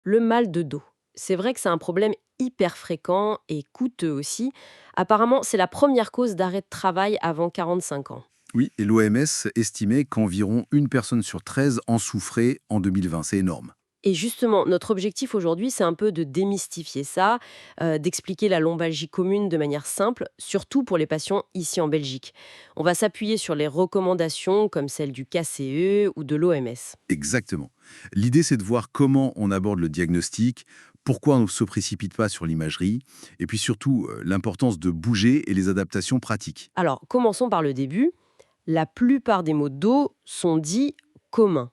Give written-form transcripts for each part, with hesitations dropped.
Le mal de dos. C'est vrai que c'est un problème hyper fréquent et coûteux aussi. Apparemment, c'est la première cause d'arrêt de travail avant 45 ans. Oui, et l'OMS estimait qu'environ une personne sur 13 en souffrait en 2020. C'est énorme. Et justement, notre objectif aujourd'hui, c'est un peu de démystifier ça, d'expliquer la lombalgie commune de manière simple, surtout pour les patients ici en Belgique. On va s'appuyer sur les recommandations comme celles du KCE ou de l'OMS. Exactement. L'idée, c'est de voir comment on aborde le diagnostic, pourquoi on ne se précipite pas sur l'imagerie, et puis surtout l'importance de bouger et les adaptations pratiques. Alors, commençons par le début. La plupart des mots de dos sont dits communs.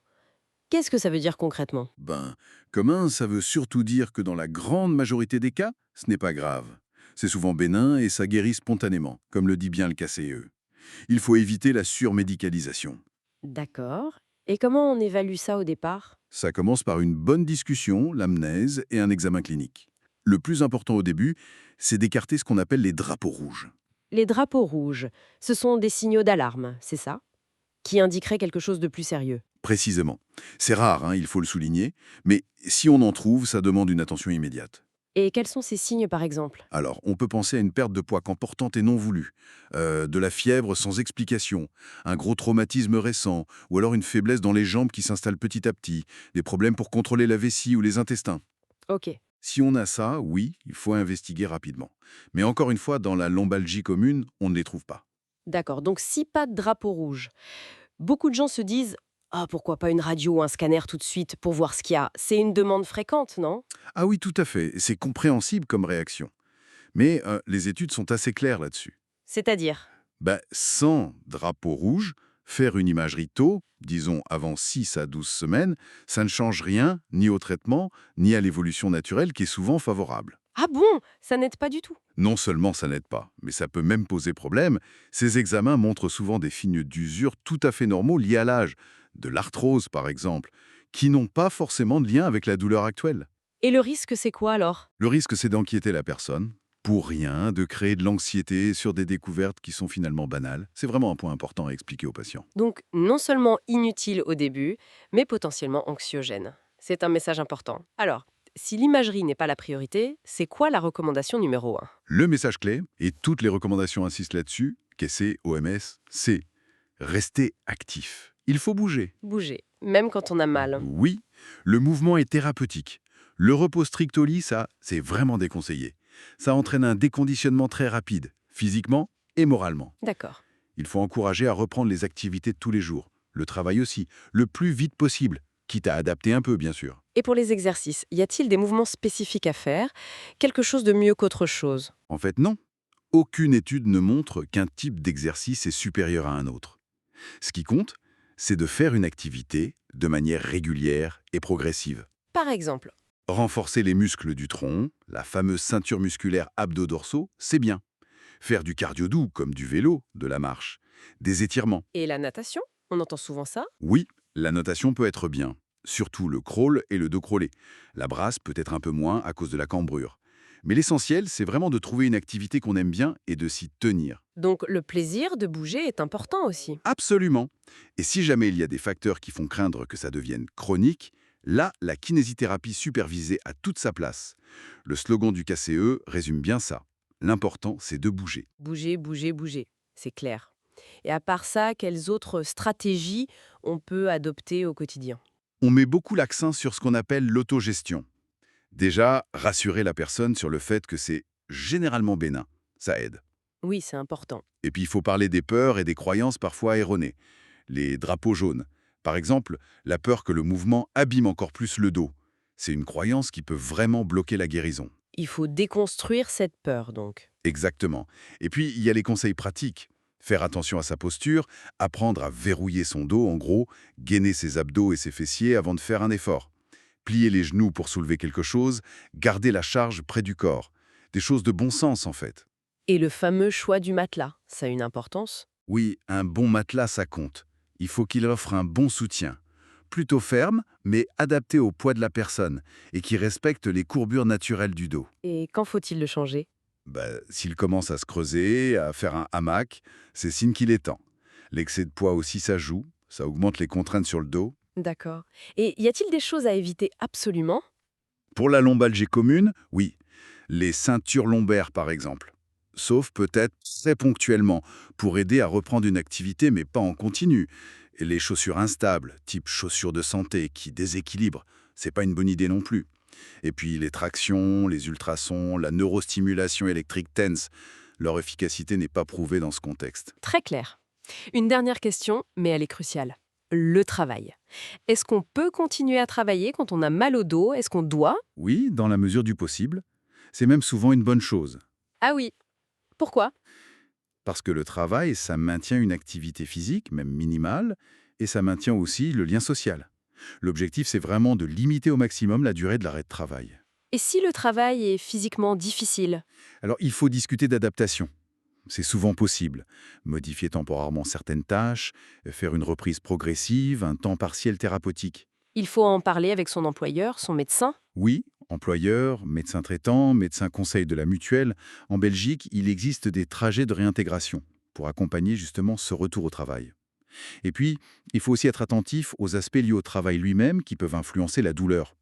Qu'est-ce que ça veut dire concrètement? Ben, commun, ça veut surtout dire que dans la grande majorité des cas, ce n'est pas grave. C'est souvent bénin et ça guérit spontanément, comme le dit bien le KCE. Il faut éviter la surmédicalisation. D'accord. Et comment on évalue ça au départ? Ça commence par une bonne discussion, l'amnèse et un examen clinique. Le plus important au début, c'est d'écarter ce qu'on appelle les drapeaux rouges. Les drapeaux rouges, ce sont des signaux d'alarme, c'est ça? Qui indiqueraient quelque chose de plus sérieux. Précisément. C'est rare, hein, il faut le souligner, mais si on en trouve, ça demande une attention immédiate. Et quels sont ces signes par exemple? Alors, on peut penser à une perte de poids importante et non voulue, de la fièvre sans explication, un gros traumatisme récent, ou alors une faiblesse dans les jambes qui s'installe petit à petit, des problèmes pour contrôler la vessie ou les intestins. Ok. Si on a ça, oui, il faut investiguer rapidement. Mais encore une fois, dans la lombalgie commune, on ne les trouve pas. D'accord, donc si pas de drapeau rouge, beaucoup de gens se disent ah, pourquoi pas une radio ou un scanner tout de suite pour voir ce qu'il y a. C'est une demande fréquente, non? Ah oui, tout à fait, c'est compréhensible comme réaction. Mais les études sont assez claires là-dessus. C'est-à-dire? Sans drapeau rouge, faire une imagerie tôt, disons avant 6 à 12 semaines, ça ne change rien, ni au traitement, ni à l'évolution naturelle qui est souvent favorable. Ah bon? Ça n'aide pas du tout. Non seulement ça n'aide pas, mais ça peut même poser problème. Ces examens montrent souvent des signes d'usure tout à fait normaux liés à l'âge, de l'arthrose par exemple, qui n'ont pas forcément de lien avec la douleur actuelle. Et le risque, c'est quoi alors? Le risque, c'est d'inquiéter la personne, pour rien, de créer de l'anxiété sur des découvertes qui sont finalement banales. C'est vraiment un point important à expliquer aux patients. Donc, non seulement inutile au début, mais potentiellement anxiogène. C'est un message important. Alors, si l'imagerie n'est pas la priorité, c'est quoi la recommandation numéro un? Le message clé, et toutes les recommandations insistent là-dessus, KC, OMS, c'est rester actif. Il faut bouger. Bouger, même quand on a mal. Oui, le mouvement est thérapeutique. Le repos strict au lit, ça, c'est vraiment déconseillé. Ça entraîne un déconditionnement très rapide, physiquement et moralement. D'accord. Il faut encourager à reprendre les activités de tous les jours, le travail aussi, le plus vite possible, quitte à adapter un peu, bien sûr. Et pour les exercices, y a-t-il des mouvements spécifiques à faire? Quelque chose de mieux qu'autre chose? En fait, non. Aucune étude ne montre qu'un type d'exercice est supérieur à un autre. Ce qui compte, c'est de faire une activité de manière régulière et progressive. Par exemple. Renforcer les muscles du tronc, la fameuse ceinture musculaire abdos-dorsaux, c'est bien. Faire du cardio doux, comme du vélo, de la marche, des étirements. Et la natation? On entend souvent ça? Oui, la natation peut être bien, surtout le crawl et le dos crawlé. La brasse peut être un peu moins à cause de la cambrure. Mais l'essentiel, c'est vraiment de trouver une activité qu'on aime bien et de s'y tenir. Donc le plaisir de bouger est important aussi. Absolument. Et si jamais il y a des facteurs qui font craindre que ça devienne chronique, là, la kinésithérapie supervisée a toute sa place. Le slogan du KCE résume bien ça. L'important, c'est de bouger. Bouger, bouger, bouger. C'est clair. Et à part ça, quelles autres stratégies on peut adopter au quotidien? On met beaucoup l'accent sur ce qu'on appelle l'autogestion. Déjà, rassurer la personne sur le fait que c'est généralement bénin. Ça aide. Oui, c'est important. Et puis, il faut parler des peurs et des croyances parfois erronées. Les drapeaux jaunes. Par exemple, la peur que le mouvement abîme encore plus le dos. C'est une croyance qui peut vraiment bloquer la guérison. Il faut déconstruire cette peur, donc. Exactement. Et puis, il y a les conseils pratiques. Faire attention à sa posture, apprendre à verrouiller son dos, en gros, gainer ses abdos et ses fessiers avant de faire un effort. Plier les genoux pour soulever quelque chose, garder la charge près du corps. Des choses de bon sens, en fait. Et le fameux choix du matelas, ça a une importance? Oui, un bon matelas, ça compte. Il faut qu'il offre un bon soutien. Plutôt ferme, mais adapté au poids de la personne et qui respecte les courbures naturelles du dos. Et quand faut-il le changer? S'il commence à se creuser, à faire un hamac, c'est signe qu'il est temps. L'excès de poids aussi, ça joue. Ça augmente les contraintes sur le dos. D'accord. Et y a-t-il des choses à éviter absolument? Pour la lombalgie commune, oui, les ceintures lombaires par exemple. Sauf peut-être très ponctuellement, pour aider à reprendre une activité mais pas en continu. Et les chaussures instables, type chaussures de santé, qui déséquilibrent, c'est pas une bonne idée non plus. Et puis les tractions, les ultrasons, la neurostimulation électrique TENS, leur efficacité n'est pas prouvée dans ce contexte. Très clair. Une dernière question, mais elle est cruciale. Le travail. Est-ce qu'on peut continuer à travailler quand on a mal au dos? Est-ce qu'on doit? Oui, dans la mesure du possible, c'est même souvent une bonne chose. Ah oui. Pourquoi? Parce que le travail, ça maintient une activité physique, même minimale, et ça maintient aussi le lien social. L'objectif, c'est vraiment de limiter au maximum la durée de l'arrêt de travail. Et si le travail est physiquement difficile? Alors, il faut discuter d'adaptation. C'est souvent possible. Modifier temporairement certaines tâches, faire une reprise progressive, un temps partiel thérapeutique. Il faut en parler avec son employeur, son médecin? Oui, employeur, médecin traitant, médecin conseil de la mutuelle, en Belgique, il existe des trajets de réintégration pour accompagner justement ce retour au travail. Et puis, il faut aussi être attentif aux aspects liés au travail lui-même qui peuvent influencer la douleur.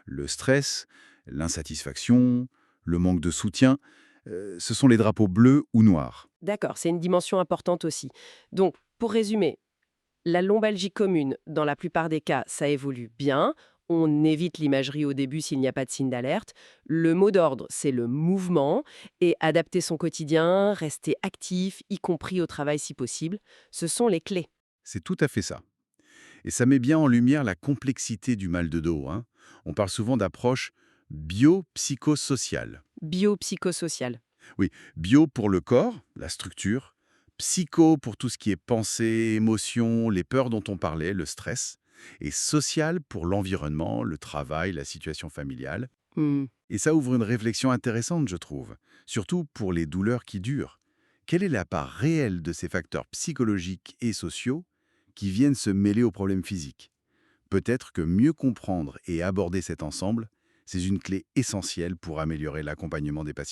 Le stress, l'insatisfaction, le manque de soutien, ce sont les drapeaux bleus ou noirs. D'accord, c'est une dimension importante aussi. Donc, pour résumer, la lombalgie commune, dans la plupart des cas, ça évolue bien. On évite l'imagerie au début s'il n'y a pas de signe d'alerte. Le mot d'ordre, c'est le mouvement et adapter son quotidien, rester actif, y compris au travail si possible. Ce sont les clés. C'est tout à fait ça. Et ça met bien en lumière la complexité du mal de dos, hein. On parle souvent d'approche biopsychosociale. Biopsychosocial. Oui, bio pour le corps, la structure, psycho pour tout ce qui est pensée, émotion, les peurs dont on parlait, le stress, et social pour l'environnement, le travail, la situation familiale. Hmm. Et ça ouvre une réflexion intéressante, je trouve, surtout pour les douleurs qui durent. Quelle est la part réelle de ces facteurs psychologiques et sociaux qui viennent se mêler aux problèmes physiques? Peut-être que mieux comprendre et aborder cet ensemble, c'est une clé essentielle pour améliorer l'accompagnement des patients.